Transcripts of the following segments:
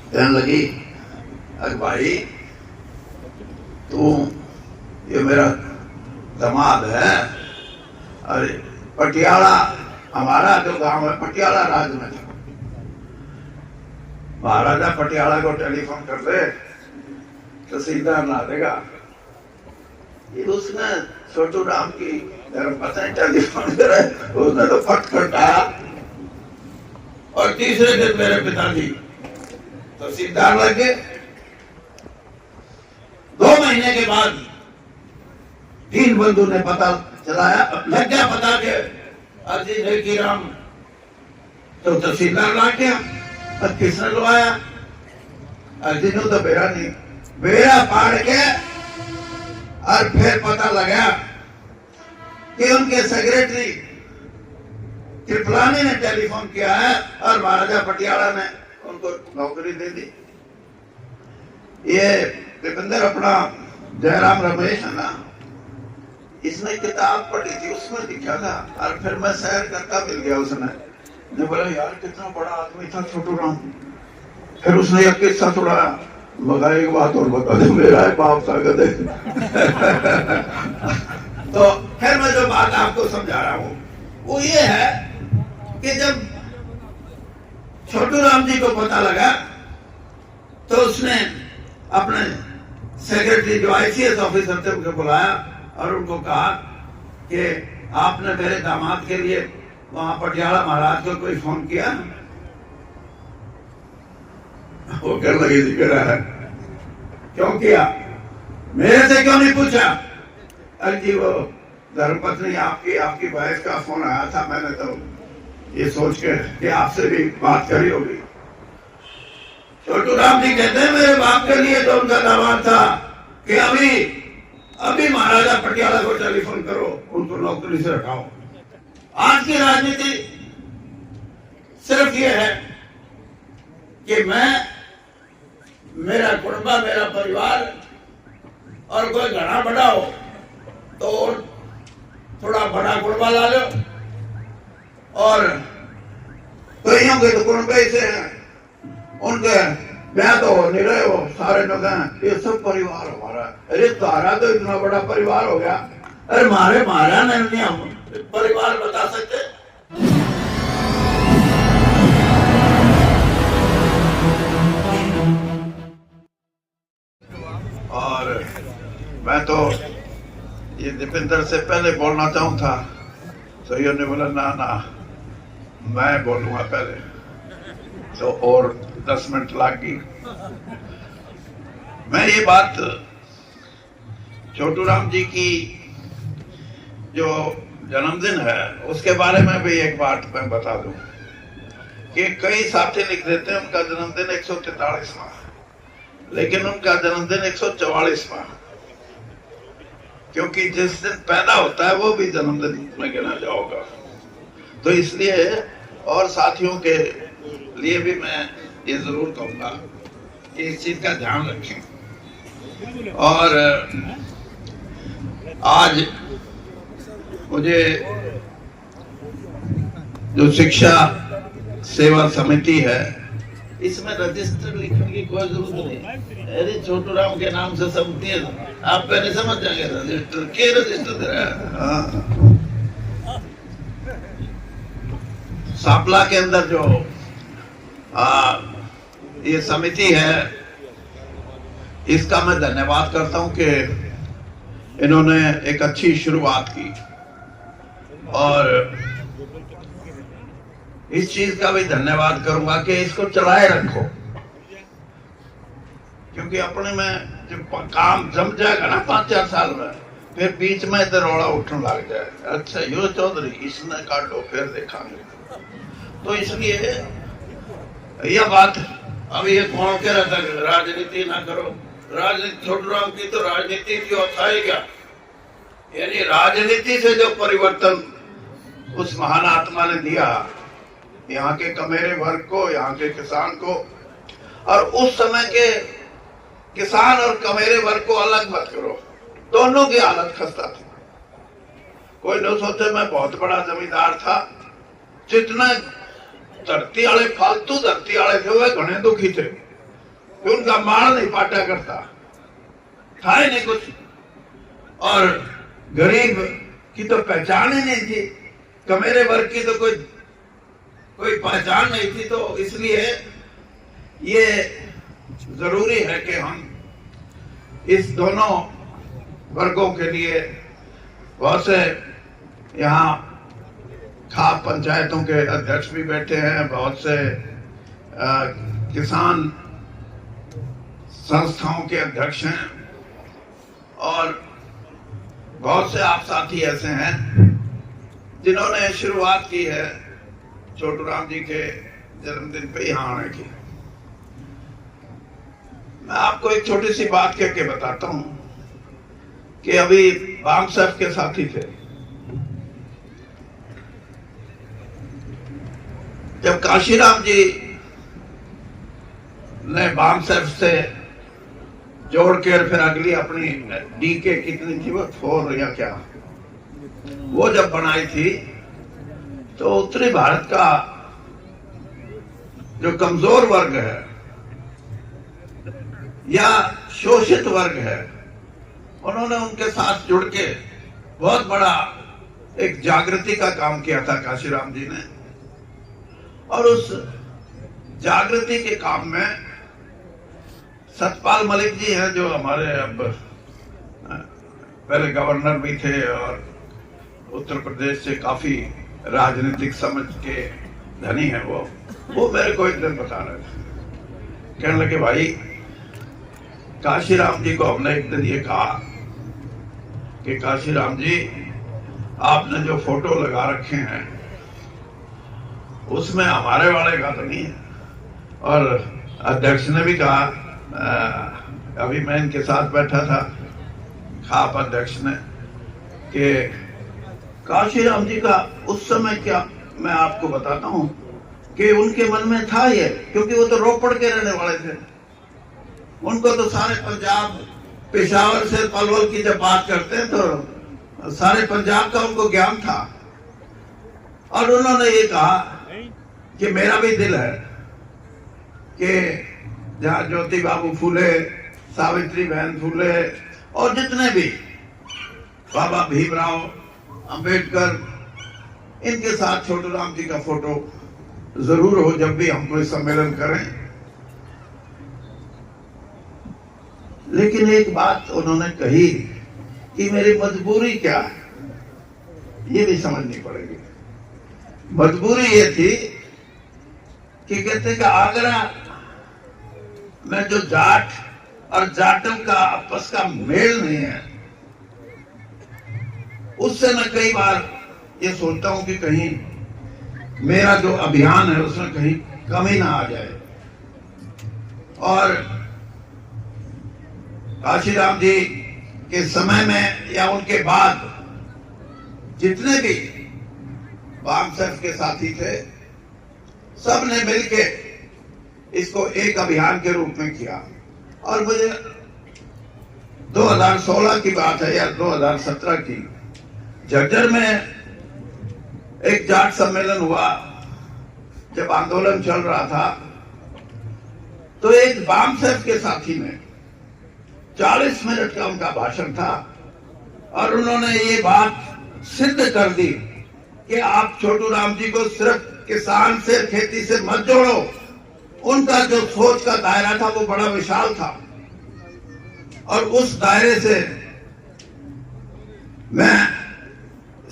कहने लगी, अरे भाई तू ये मेरा दामाद है, अरे पटियाला हमारा जो गांव है पटियाला राज्य में, महाराजा पटियाला को टेलीफोन कर दे तहसीलदार ला देगा। ये उसने छोटू राम की धर्मपत्नी टेलीफोन करे, उसने तो फट कटाया। और तीसरे दिन मेरे पिताजी तहसीलदार लगे। 2 महीने के बाद दीनबंधु ने पता चलाया, लग गया पता के अर्जी रेखी राम तो तहसीलदार ला गया। अब किसने लवाया? अर्जी ने तो बेरा नहीं, बेरा पाड़ के और फिर पता लगा कि उनके सेक्रेटरी कृपलानी ने टेलीफोन किया है और महाराजा पटियाला ने उनको नौकरी दे दी। ये दीपेंद्र अपना जयराम रमेश है ना, इसने किताब पढ़ी थी, उसमें लिखा था। और फिर मैं सैर करता मिल गया, उसने बोला यार कितना बड़ा आदमी था छोटू राम। फिर उसने एक किस्सा सुनाया, मगर एक बात और बता दे, मेरा बाप था गधे। तो फिर मैं जो बात आपको समझा रहा हूं वो ये है कि जब छोटू राम जी को पता लगा तो उसने अपने सेक्रेटरी जो ICS ऑफिसर थे उनको बुलाया और उनको कहा कि आपने मेरे दामाद के लिए वहां पटियाला महाराज को कोई फोन किया? वो कहने लगे जी कह रहा है, क्यों किया, मेरे से क्यों नहीं पूछा? अरे जी वो धर्मपत्नी आपकी वाइफ का फोन आया था, मैंने तो ये सोच के कि आपसे भी बात करी होगी। छोटू राम जी कहते हैं मेरे बाप के लिए तो उनका दामाद था कि अभी महाराजा पटियाला को टेलीफोन करो, उनको नौकरी से हटाओ। आज की राजनीति सिर्फ ये है कि मेरा कुटुंबा, मेरा परिवार और कोई घना बड़ा हो तो थोड़ा बड़ा कुटुंबा ला लो, और कईयों के तो कुटुंबे से हैं, उनके मैं तो नहीं रहे हो, सारे लोग हैं, ये सब परिवार हमारा। अरे तारा तो इतना बड़ा परिवार हो गया, अरे मारे महाराजा ने नहीं हम परिवार बता सकते। और मैं तो ये दीपेंद्र से पहले बोलना चाहूँ था, सही ने बोला ना मैं बोलूंगा पहले, तो और 10 मिनट लगी। मैं ये बात छोटू राम जी की जो जन्मदिन है उसके बारे में भी एक बात मैं बता दूं कि कई साथी लिख देते हैं उनका जन्मदिन 143वां, लेकिन उनका जन्मदिन 144वां, क्योंकि जिस दिन पैदा होता है वो भी जन्मदिन में गिना जाओगा। तो इसलिए और साथियों के लिए भी मैं ये जरूर कहूंगा कि इस चीज का ध्यान रखें। और आज मुझे जो शिक्षा सेवा समिति है इसमें रजिस्टर लिखने की कोई जरूरत नहीं। अरे छोटू राम के नाम से समिति है, आप पहले समझ जाएंगे रजिस्टर के रजिस्टर दे रहा है। सापला के अंदर जो ये समिति है इसका मैं धन्यवाद करता हूं कि इन्होंने एक अच्छी शुरुआत की, और इस चीज का भी धन्यवाद करूंगा कि इसको चलाए रखो, क्योंकि अपने में जब काम जम जाएगा ना 5-4 साल में, फिर बीच में दरोड़ा उठने लग जाए, अच्छा यो चौधरी इसने काटो फिर देखेंगे। तो इसलिए यह बात अब ये कौन कह रहा था राजनीति ना करो, राजनीति छोटू राम की तो राजनीति की औथा है क्या? यानी राजनीति से जो परिवर्तन उस महान आत्मा ने दिया यहाँ के कमेरे वर्ग को, यहाँ के किसान को, और उस समय के किसान और कमेरे वर्ग को अलग मत करो, दोनों की हालत खस्ता थी। कोई न सोचे मैं बहुत बड़ा जमींदार था, जितने धरती वाले फालतू धरती वाले थे वे घने दुखी थे, कि उनका माल नहीं पाटा करता था ही नहीं कुछ, और गरीब की तो पहचान ही नहीं थी, कमेरे वर्ग की तो कोई पहचान नहीं थी। तो इसलिए ये जरूरी है कि हम इस दोनों वर्गों के लिए बहुत से यहाँ खाप पंचायतों के अध्यक्ष भी बैठे हैं, बहुत से किसान संस्थाओं के अध्यक्ष हैं, और बहुत से आप साथी ऐसे हैं जिन्होंने शुरुआत की है छोटू राम जी के जन्मदिन पे यहाँ आने की। मैं आपको एक छोटी सी बात कह के बताता हूं कि अभी बाम साहब के साथी थे, जब काशीराम जी ने बाम साहब से जोड़ के फिर अगली अपनी डी के कितनी थी वो 4 या क्या, वो जब बनाई थी, तो उत्तरी भारत का जो कमजोर वर्ग है या शोषित वर्ग है, उन्होंने उनके साथ जुड़ के बहुत बड़ा एक जागृति का काम किया था काशीराम जी ने। और उस जागृति के काम में सतपाल मलिक जी हैं, जो हमारे अब पहले गवर्नर भी थे और उत्तर प्रदेश से काफी राजनीतिक समझ के धनी है, वो मेरे को एक दिन बता रहे थे, कहने लगे भाई काशीराम जी को हमने एक दिन ये कहा कि काशीराम जी आपने जो फोटो लगा रखे हैं उसमें हमारे वाले का तो नहीं है। और अध्यक्ष ने भी कहा, अभी मैं इनके साथ बैठा था, खाप अध्यक्ष ने, कि काशीराम जी का उस समय क्या, मैं आपको बताता हूं कि उनके मन में था ये, क्योंकि वो तो रोपड़ के रहने वाले थे, उनको तो सारे पंजाब, पेशावर से पलवल की जब बात करते हैं तो सारे पंजाब का उनको ज्ञान था। और उन्होंने ये कहा कि मेरा भी दिल है कि जहां ज्योति बाबू फूले, सावित्री बहन फूले और जितने भी, बाबा भीमराव अंबेडकर, इनके साथ छोटू राम जी का फोटो जरूर हो जब भी हम कोई सम्मेलन करें। लेकिन एक बात उन्होंने कही कि मेरी मजबूरी क्या है, ये भी समझनी पड़ेगी। मजबूरी ये थी कि कहते कि आगरा में जो जाट और जाटों का आपस का मेल नहीं है, उससे मैं कई बार ये सोचता हूं कि कहीं मेरा जो अभियान है उसमें कहीं कमी ना आ जाए। और काशीराम जी के समय में या उनके बाद जितने भी बाम साहब के साथी थे, सब ने मिलके इसको एक अभियान के रूप में किया। और मुझे 2016 की बात है या 2017 की, झज्जर में एक जाट सम्मेलन हुआ, जब आंदोलन चल रहा था, तो एक बाम साहब के साथी ने 40 मिनट का उनका भाषण था और उन्होंने ये बात सिद्ध कर दी कि आप छोटू राम जी को सिर्फ किसान से, खेती से मत जोड़ो। उनका जो सोच का दायरा था वो बड़ा विशाल था, और उस दायरे से मैं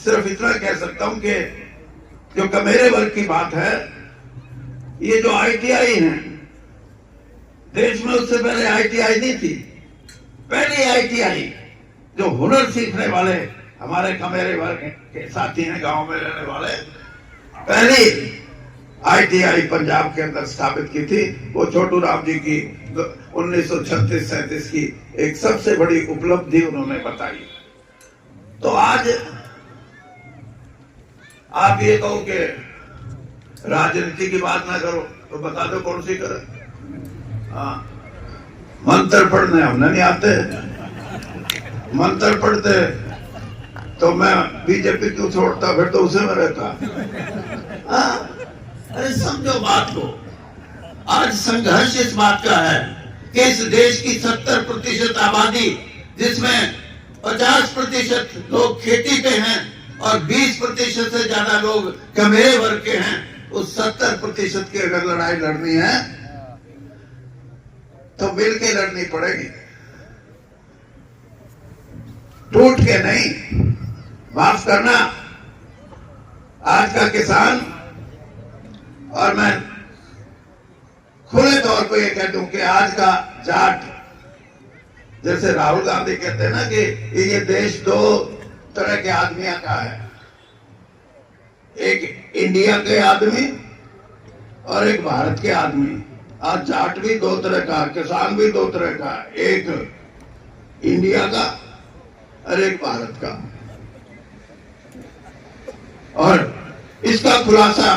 सिर्फ इतना कह सकता हूं कि जो कमेरे वर्ग की बात है, ये जो ITI है, देश में उससे पहले ITI नहीं थी। पहली ITI जो हुनर सीखने वाले हमारे कमेरे वर्ग के साथी हैं, गांव में रहने वाले, पहली ITI पंजाब के अंदर स्थापित की थी, वो छोटू राम जी की 1936-37 की एक सबसे बड़ी उपलब्धि उन्होंने बताई। तो आज आप ये कहो कि राजनीति की बात ना करो, तो बता दो कौन सी करें। मंत्र पढ़ने हमने नहीं आते, मंत्र पढ़ते तो मैं बीजेपी क्यों छोड़ता, फिर तो उसे में रहता। अरे समझो बात को, आज संघर्ष इस बात का है कि इस देश की 70% आबादी, जिसमें 50% लोग खेती पे हैं और 20% से ज्यादा लोग कमेरे वर्ग के हैं, उस 70% की अगर लड़ाई लड़नी है तो मिल के लड़नी पड़ेगी, टूट के नहीं। माफ करना, आज का किसान, और मैं खुले तौर पे ये कह दूं कि आज का जाट, जैसे राहुल गांधी कहते हैं ना कि ये देश दो तरह के आदमियों का है, एक इंडिया के आदमी और एक भारत के आदमी। आज जाट भी दो तरह का, किसान भी दो तरह का, एक इंडिया का और एक भारत का। और इसका खुलासा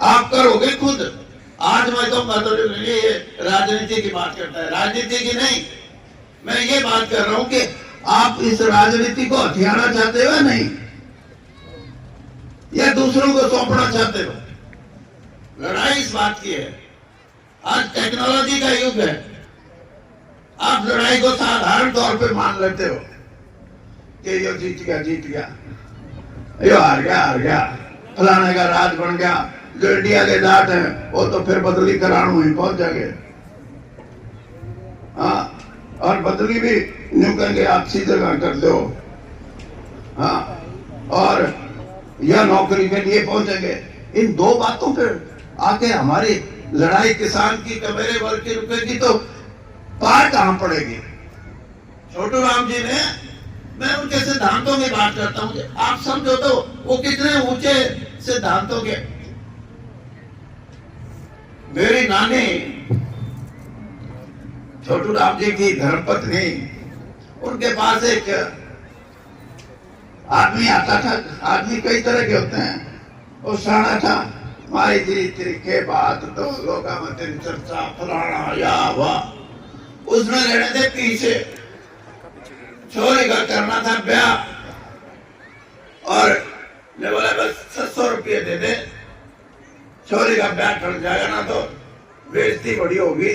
आप करोगे खुद। आज मैं तो मतलब ये राजनीति की बात करता है, राजनीति की नहीं, मैं ये बात कर रहा हूं कि आप इस राजनीति को हथियाना चाहते हो या नहीं, या दूसरों को सौंपना चाहते हो। लड़ाई इस बात की है। आज टेक्नोलॉजी का युग है, आप लड़ाई को साधारण तौर पे मान लेते हो कि ये जीत गया, ये हार गया, फलाने का राज बन गया। जो इंडिया के जाट हैं वो तो फिर बदली कराने ही पहुंच जाएंगे। हाँ, और बदली भी न्यू कहेंगे अच्छी जगह कर दो। हाँ, और यह नौकरी के लिए पहुंचेंगे। इन दो बातों पर आके हमारी लड़ाई किसान की, कमेरे वर्ग की रुकेगी तो पार कहां पड़ेगी। छोटू राम जी ने, मैं उनके सिद्धांतों की बात करता हूं, आप समझो तो वो कितने ऊंचे सिद्धांतों के। मेरी नानी छोटू राम जी की धर्मपत्नी, उनके पास एक आदमी आता था। आदमी कई तरह के होते हैं। वो साना था, माई जी के बात तो लोग तेरी चर्चा फलाना या वाह। उसमें लेने थे पीछे, छोरी का करना था ब्याह, और ने बोला बस 700 रुपये दे दे, छोरी का ब्याह टल जाएगा ना तो बेइज्जती बड़ी होगी।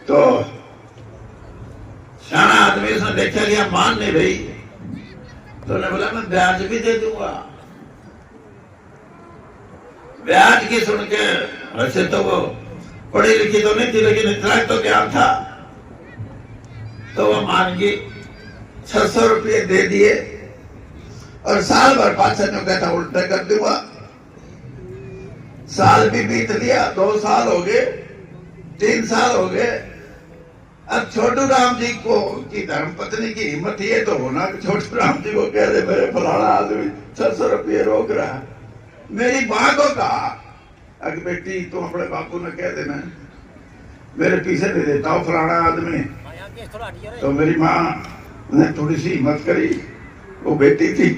तो शाना आदमी उसने देखा कि मान नहीं रही, तो ने बोला मैं ब्याज भी दे दूंगा। ब्याज की सुन के, वैसे तो वो पढ़ी लिखी तो नहीं थी, लेकिन इतना तो ज्ञान था, तो वो मान गई। 600 रुपये दे दिए और साल भर पाछा ने कहता उल्टा कर दूंगा। साल भी बीत लिया, 2 साल हो गए, 3 साल हो गए। अब छोटू राम जी को की धर्मपत्नी की हिम्मत ये तो होना कि छोटू राम जी को कह दे मेरे फलाना आदमी 600 रुपये रोक रहा है। मेरी माँ को कहा, अगर बेटी तुम अपने बापू ने कह देना मेरे पीछे दे देता हूँ फलाना आदमी। तो मेरी माँ ने थोड़ी सी हिम्मत करी, वो बेटी थी।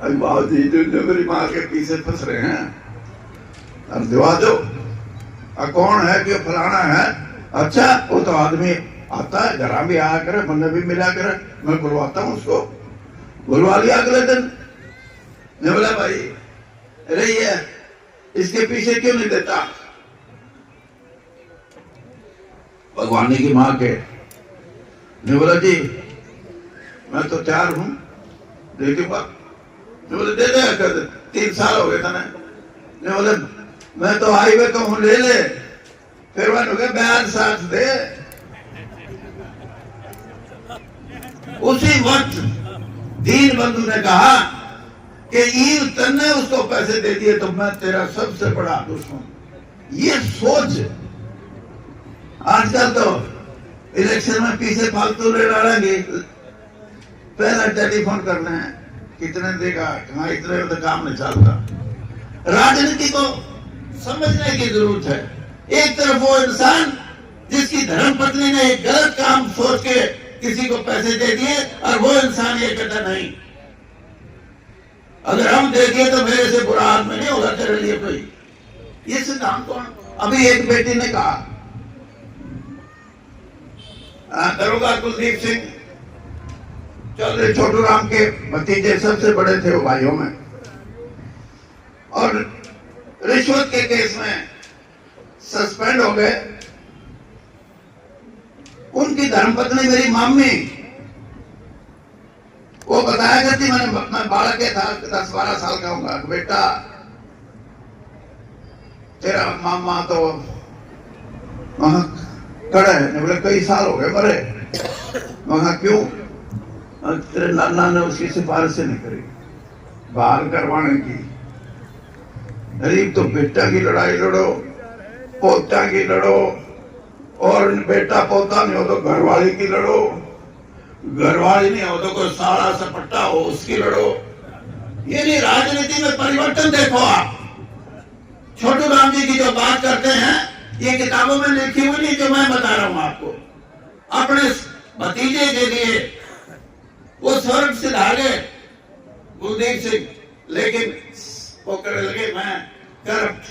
बाबू जी जो मेरी माँ के पीछे फंस रहे हैं, अब दिवा दो। कौन है कि फलाना है? अच्छा, वो तो आदमी आता है, घर भी आया करे, मन भी मिला करे, मैं बुलवाता हूँ उसको। बुलवा लिया अगले दिन। ने बोला भाई रही है, इसके पीछे क्यों नहीं देता? भगवानी की माँ के ने बोला जी मैं तो तैयार हूं, दे दूंगा। ने बोले दे दे, कर दे। 3 साल हो गए था ने बोले मैं तो हाईवे तो हूं, ले ले। फिर मैंने कहा ब्याज साथ दे। उसी वक्त दीन बंधु ने कहा कि ईव तन्ने उसको पैसे दे दिए तो मैं तेरा सबसे बड़ा दुश्मन। ये सोच आजकल तो इलेक्शन में पीछे फालतू ले डालेंगे, पहला टेलीफोन करना है, कितने देगा, हाँ इतने तो काम नहीं चलता। राजनीति को समझने की जरूरत है। एक तरफ वो इंसान जिसकी धर्मपत्नी ने एक गलत काम सोच के किसी को पैसे दे दिए, और वो इंसान ये कहता नहीं अगर हम देखें तो मेरे से बुरा आदमी नहीं होगा तेरे लिए कोई। ये सिद्धांत कौन? अभी एक बेटी ने कहा, दरोगा कुलदीप सिंह चौधरी छोटू राम के भतीजे सबसे बड़े थे वो भाइयों में, और रिश्वत के केस में सस्पेंड हो गए। उनकी धर्मपत्नी मेरी मामी, वो बताया करती, मैं बालक था, 10-12 साल का होगा, बेटा तेरा मामा तो वहां खड़ा है। बोले कई साल हो गए मरे। वहां क्यों? तेरे नाना ने उसकी सिफारिश नहीं करी बाहर करवाने की। गरीब तो बेटा की लड़ाई लड़ो, पोता की लड़ो, और बेटा पोता नहीं हो तो घरवाली की लड़ो, घरवाली नहीं हो तो कोई साड़ा सपट्टा हो उसकी लड़ो। ये नहीं, राजनीति में परिवर्तन देखो आप। छोटू राम जी की जो बात करते हैं ये किताबों में लिखी हुई नहीं, जो मैं बता रहा हूं आपको। अपने भतीजे के लिए वो स्वर्ग से ढाले कुलदीप सिंह, लेकिन वो कहने लगे मैं करप्ट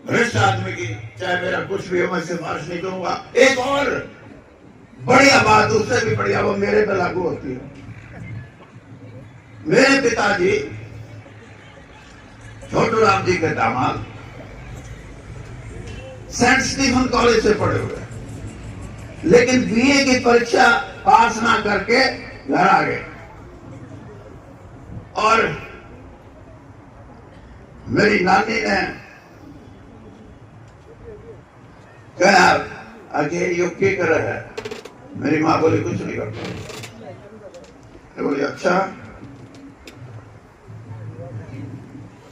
भ्रष्ट आदमी की चाहे मेरा कुछ भी हो मैं सिफारिश नहीं करूंगा। एक और बढ़िया बात, उससे भी बढ़िया, वो मेरे पे लागू होती है। मेरे पिताजी छोटू राम जी के दामाद सेंट स्टीफन कॉलेज से पढ़े हुए, लेकिन बीए की परीक्षा पास ना करके घर आ गए। और मेरी नानी ने कहा आगे योग क्या कर रहा है? मेरी मां बोली कुछ नहीं करता। बोली अच्छा।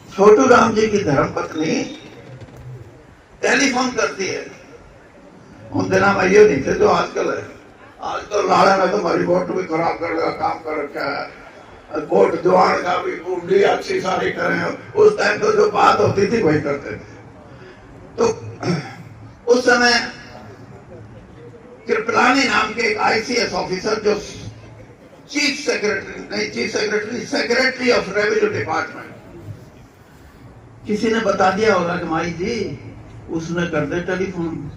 छोटू राम जी की धर्मपत्नी टेलीफोन करती है। उन दिनों में ये नहीं थे जो आजकल है। आजकल लाड़े में तो हमारी वोट भी खराब करने का काम कर रखा है, वोट जुआन का भी कुंडली अच्छी सारी करें। उस टाइम तो जो बात होती थी वही करते थे। तो उस समय कृपलानी नाम के एक आईसीएस ऑफिसर, जो सेक्रेटरी ऑफ रेवेन्यू डिपार्टमेंट, किसी ने बता दिया होगा कि माई जी उसने कर दे टेलीफोन।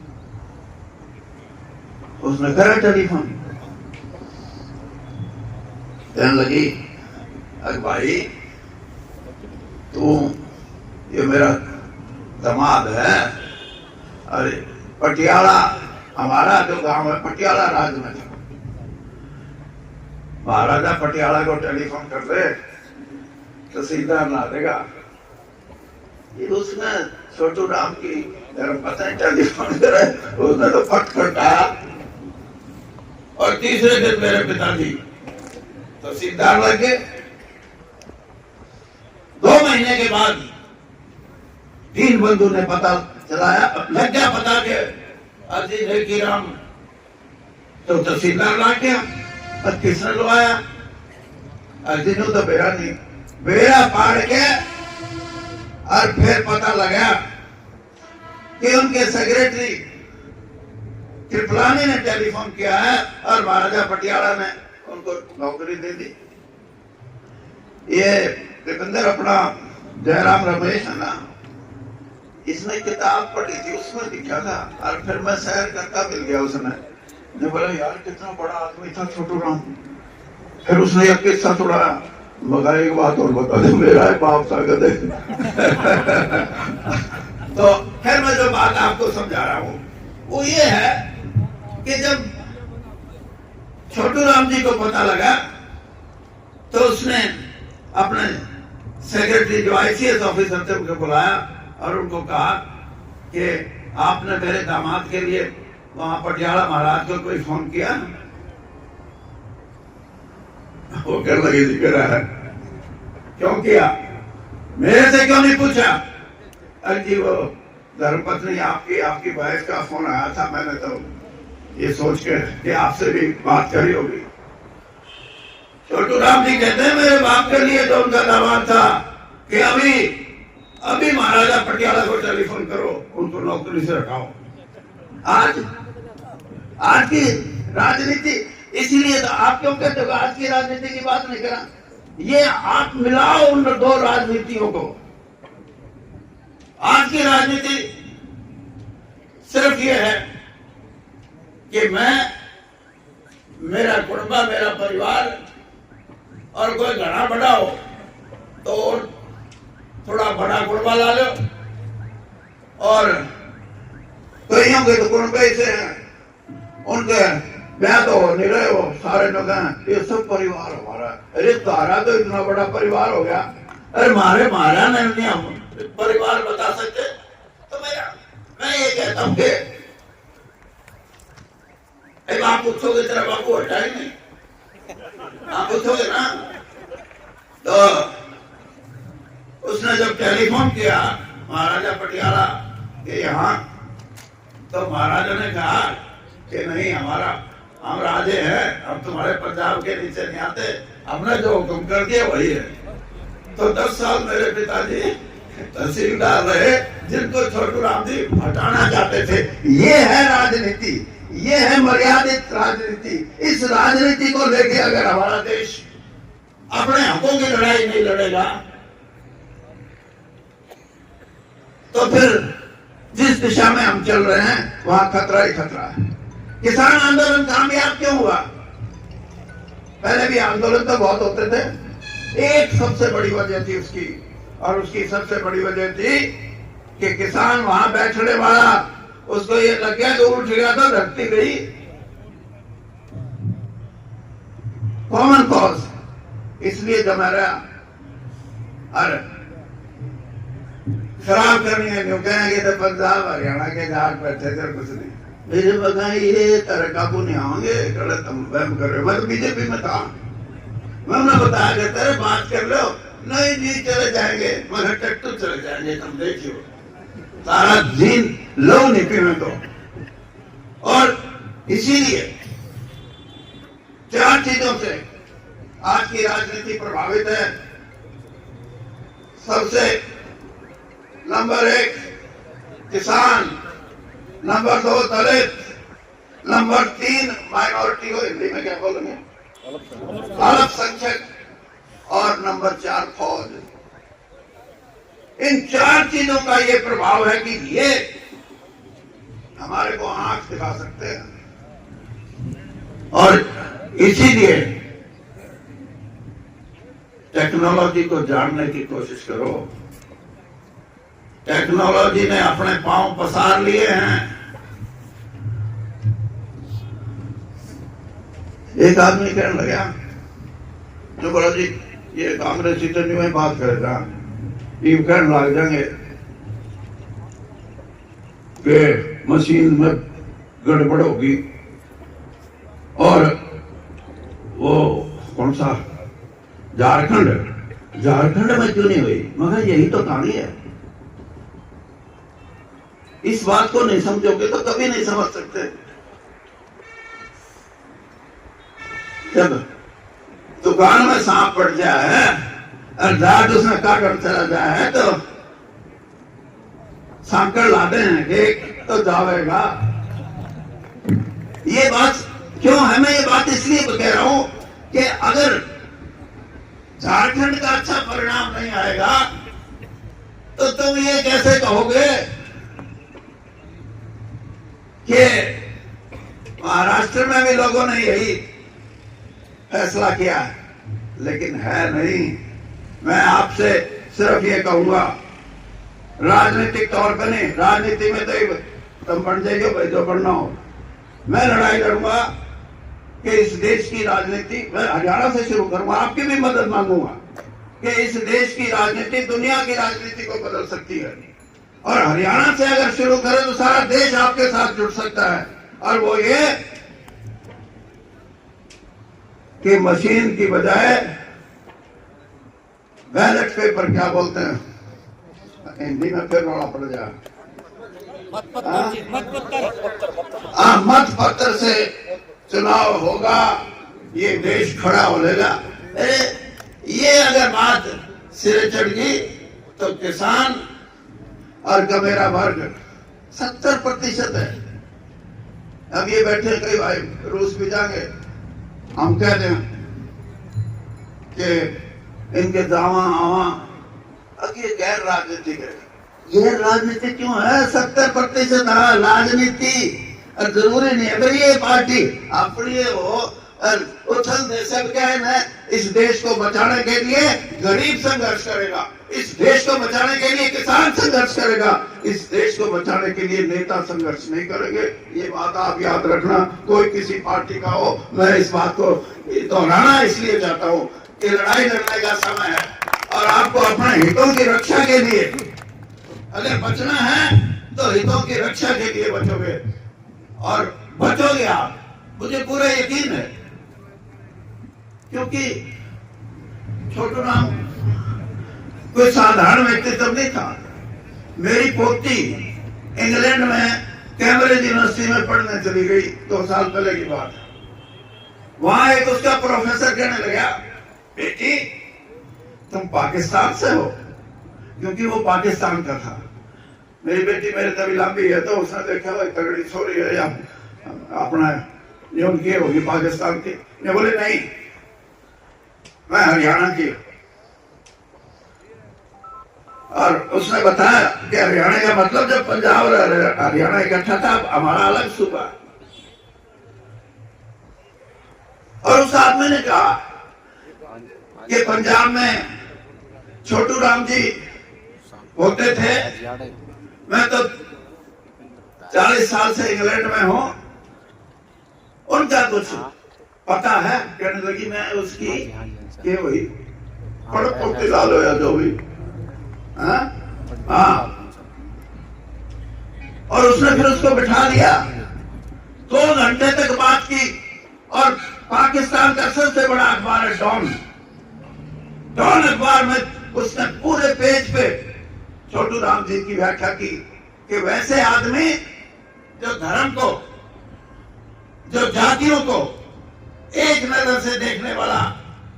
उसने करा टेलीफोन। कहने लगी अरे भाई तू ये मेरा दामाद है, अरे पटियाला हमारा जो गांव है पटियाला राज्य में, महाराजा पटियाला को टेलीफोन कर दे तहसीलदार ला देगा। उसने छोटू राम की धर्मपत्नी टेलीफोन करे, उसने तो फट खटाया। और तीसरे दिन मेरे पिताजी तहसीलदार लगे। 2 महीने के बाद दीनबंधु ने पता चलाया, लग गया पता के अर्जी रेखी राम तो तहसीलदार ला गया। और किसने लवाया? अर्जी ने तो बेरा नहीं, बेरा पाड़ के और फिर पता लगा कि उनके सेक्रेटरी कृपलानी ने टेलीफोन किया है और महाराजा पटियाला ने उनको नौकरी दे दी। ये दीपेंद्र अपना जयराम रमेश है ना, इसने किताब पढ़ी थी, उसमें लिखा था। और फिर मैं सैर करता मिल गया उसने, ने बोला यार कितना बड़ा आदमी था छोटू राम। फिर उसने यह किस्सा सुनाया, मगर एक बात और बता दे, मेरा है बाप सा गधे। तो फिर मैं जो बात आपको समझा रहा हूं वो ये है कि जब छोटू राम जी को पता लगा तो उसने अपने सेक्रेटरी जो आईसीएस ऑफिसर थे उनको बुलाया और उनको कहा कि आपने मेरे दामाद के लिए वहां पटियाला महाराज को कोई फोन किया? वो कहने लगे जी कह रहा है, क्यों किया? मेरे से क्यों नहीं पूछा? अरे जी वो धर्मपत्नी आपकी वाइफ का फोन आया था, मैंने तो ये सोच के कि आपसे भी बात करी होगी। छोटू राम जी कहते हैं मेरे बाप के लिए जो उनका दामाद था कि अभी महाराजा पटियाला को टेलीफोन करो, उनको नौकरी से हटाओ। आज की राजनीति, इसीलिए तो आप क्यों कहते हो आज की राजनीति की बात नहीं करा? ये आप मिलाओ उन 2 राजनीतियों को। आज की राजनीति सिर्फ ये है कि मेरा कुटुंबा, मेरा परिवार, और कोई घना बड़ा हो तो थोड़ा बड़ा कुटुंबा ला लो, और कईयों के तो कुंबे ऐसे हैं, उनके ब्याह तो हो नहीं रहे, वो सारे लोग हैं ये सब परिवार हमारा। अरे तारा तो इतना बड़ा परिवार हो गया। अरे मारा नहीं हम परिवार बता सकते तो मैं ये कहता हूँ कि आप पूछोगे तेरा बापू हटा ही नहीं, आप पूछोगे ना। तो उसने जब टेलीफोन किया महाराजा पटियाला के यहाँ, तो महाराजा ने कहा कि नहीं हम राजे हैं, हम तुम्हारे पंजाब के नीचे नहीं आते, हमने जो हुक्म कर दिया वही है। तो 10 साल मेरे पिताजी तहसीलदार रहे, जिनको छोटू राम जी हटाना चाहते थे। ये है राजनीति, ये है मर्यादित राजनीति। इस राजनीति को लेके अगर हमारा देश अपने हकों की लड़ाई नहीं लड़ेगा तो फिर जिस दिशा में हम चल रहे हैं वहां खतरा ही खतरा है। किसान आंदोलन कामयाब क्यों हुआ? पहले भी आंदोलन तो बहुत होते थे, एक सबसे बड़ी वजह थी उसकी, और उसकी सबसे बड़ी वजह थी कि किसान वहां बैठने वाला, उसको ये लग गया तो उठ गया था, धरती गई। कॉमन कॉज इसलिए जमा रहा। अरे शराब करनी है क्यों कहेंगे तो पंजाब हरियाणा के घाट बैठे थे, कुछ नहीं। मेरे बगाई ये तरह काबू नहीं आएंगे, गलत हम वहम कर रहे हो। मैं तो बीजेपी में था, मैं उन्हें बताया कि तेरे बात कर लो, नहीं चले जाएंगे, मगर टट्टू चले जाएंगे, तुम देखियो सारा दिन लो नहीं पीने तो। और इसीलिए 4 चीजों से आज की राजनीति प्रभावित है। सबसे नंबर 1 किसान, नंबर 2 दलित, नंबर 3 माइनॉरिटी को हिंदी में क्या बोलेंगे, अल्पसंख्यक, और नंबर 4 फौज। इन 4 चीजों का ये प्रभाव है कि ये हमारे को आंख दिखा सकते हैं। और इसीलिए टेक्नोलॉजी को जानने की कोशिश करो। टेक्नोलॉजी ने अपने पांव पसार लिए हैं। एक आदमी कहने लगा, जो बोला जी ये कांग्रेस इतनी में बात करेगा, ये कहने लग जाएंगे कि मशीन में गड़बड़ होगी, और वो कौन सा झारखंड में क्यों नहीं हुई? मगर यही तो कहानी है। इस बात को नहीं समझोगे तो कभी नहीं समझ सकते। जब दुकान में सांप पड़ जाए और दांत उसमें काट चला जाए तो सांकड़ लाते हैं, एक तो जावेगा। ये बात क्यों है? मैं ये बात इसलिए कह रहा हूं कि अगर झारखंड का अच्छा परिणाम नहीं आएगा तो तुम ये कैसे कहोगे कि महाराष्ट्र में भी लोगों ने यही फैसला किया है, लेकिन है नहीं। मैं आपसे सिर्फ ये कहूंगा, राजनीतिक तौर पर नहीं, राजनीति में तो तुम बन जाइए भाई जो बनना हो। मैं लड़ाई लड़ूंगा कि इस देश की राजनीति, मैं हरियाणा से शुरू करूंगा, आपकी भी मदद मांगूंगा कि इस देश की राजनीति दुनिया की राजनीति को बदल सकती है। और हरियाणा से अगर शुरू करें तो सारा देश आपके साथ जुड़ सकता है। और वो ये कि मशीन की बजाय बैलेट पेपर, क्या बोलते हैं हिंदी में, फिर रोना पड़ जाए, मत पत्र से चुनाव होगा, ये देश खड़ा हो लेगा। ये अगर बात सिरे चढ़ गई तो किसान और गमेरा वर्ग 70% है। अब ये बैठे कई भाई रूस भी जाएंगे, हम कह दें कि इनके दावा आवा, अब ये गैर राजनीतिक है। यह राजनीति क्यों है? 70% राजनीति। और जरूरी नहीं अगर ये पार्टी अपनी हो और उथल देशल क्या है ना, इस देश को बचाने के लिए गरीब संघर्ष करेगा, इस देश को बचाने के लिए किसान संघर्ष करेगा, इस देश को बचाने के लिए नेता संघर्ष नहीं करेंगे। ये बात आप याद रखना, कोई किसी पार्टी का हो, मैं इस बात को दोहराना इसलिए चाहता हूँ कि लड़ाई लड़ने का समय है और आपको अपने हितों की रक्षा के लिए अगर बचना है तो हितों की रक्षा के लिए बचोगे और बचोगे आप, मुझे पूरा यकीन है। क्योंकि छोटू राम कोई साधारण व्यक्तित्व नहीं था। मेरी पोती इंग्लैंड में कैम्ब्रिज यूनिवर्सिटी में पढ़ने चली गई 2 साल पहले की बात है। वहां एक उसका प्रोफेसर कहने लगा, बेटी तुम पाकिस्तान से हो, क्योंकि वो पाकिस्तान का था। मेरी बेटी मेरे तभी लंबी है, तो उसने देखा भाई तगड़ी छोरी है या अपना न्यून की होगी पाकिस्तान की। मैं बोले नहीं, मैं हरियाणा की। और उसने बताया कि हरियाणा का मतलब जब पंजाब और हरियाणा इकट्ठा था, हमारा अलग सूबा। और उस आदमी ने कहा कि पंजाब में छोटू राम जी होते थे, मैं तो 40 साल से इंग्लैंड में हूं, उनका कुछ पता है? कहने लगी मैं उसकी के वही पड़पोती लाल हो या जो भी। हाँ, और उसने फिर उसको बिठा लिया, 2 घंटे तक बात की। और पाकिस्तान का सबसे बड़ा अखबार है डॉन अखबार में उसने पूरे पेज पे छोटू राम जी की व्याख्या की कि वैसे आदमी जो धर्म को, जो जातियों को एक नजर से देखने वाला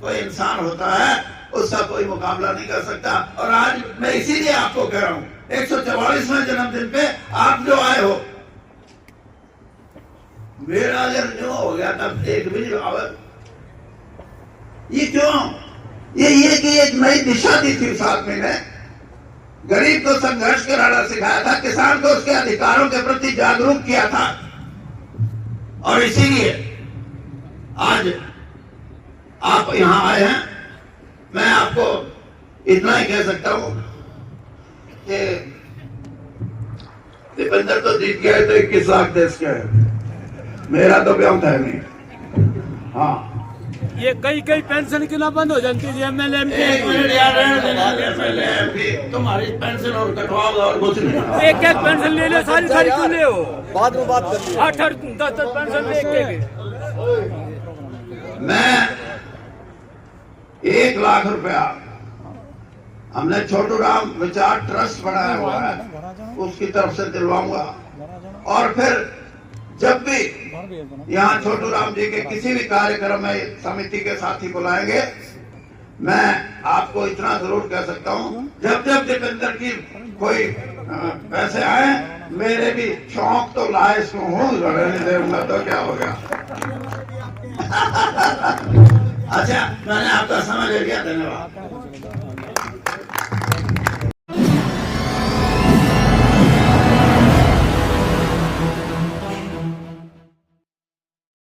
कोई इंसान होता है, उसका कोई मुकाबला नहीं कर सकता। और आज मैं इसीलिए आपको कह रहा हूं, 144वें जन्मदिन पे आप जो आए हो, मेरा अगर जो हो गया तब एक भी नहीं आवे। ये क्यों? ये कि एक नई दिशा दी थी उस आदमी ने, गरीब को संघर्ष कराना सिखाया था, किसान को उसके अधिकारों के प्रति जागरूक किया था। और इसीलिए आज आप यहां आए हैं। मैं आपको इतना ही कह सकता हूं कि दीपेंद्र तो जीत गया है तो 21 लाख देश के है, मेरा तो ब्याह है नहीं। हाँ, ये कई पेंशन की ना बंद हो जाती है। एमएलए तुम्हारी पेंशन और कटवाओगे और कुछ नहीं। एक पेंशन ले लो, सारी क्यों ले हो? बाद में बात कर लीजिए। 8-10 पेंशन ले। मैं 1 लाख रुपया हमने छोटू राम विचार ट्रस्ट बनाया हुआ है, उसकी तरफ से दिलवाऊंगा। और फिर जब भी यहाँ छोटू राम जी के किसी भी कार्यक्रम में समिति के साथी बुलाएंगे, मैं आपको इतना जरूर कह सकता हूँ, जब जब दीपेंद्र की कोई पैसे आए, मेरे भी शौक तो लायक हूँ, रहने दूंगा तो क्या हो गया। अच्छा, मैंने आपका समय ले लिया, धन्यवाद।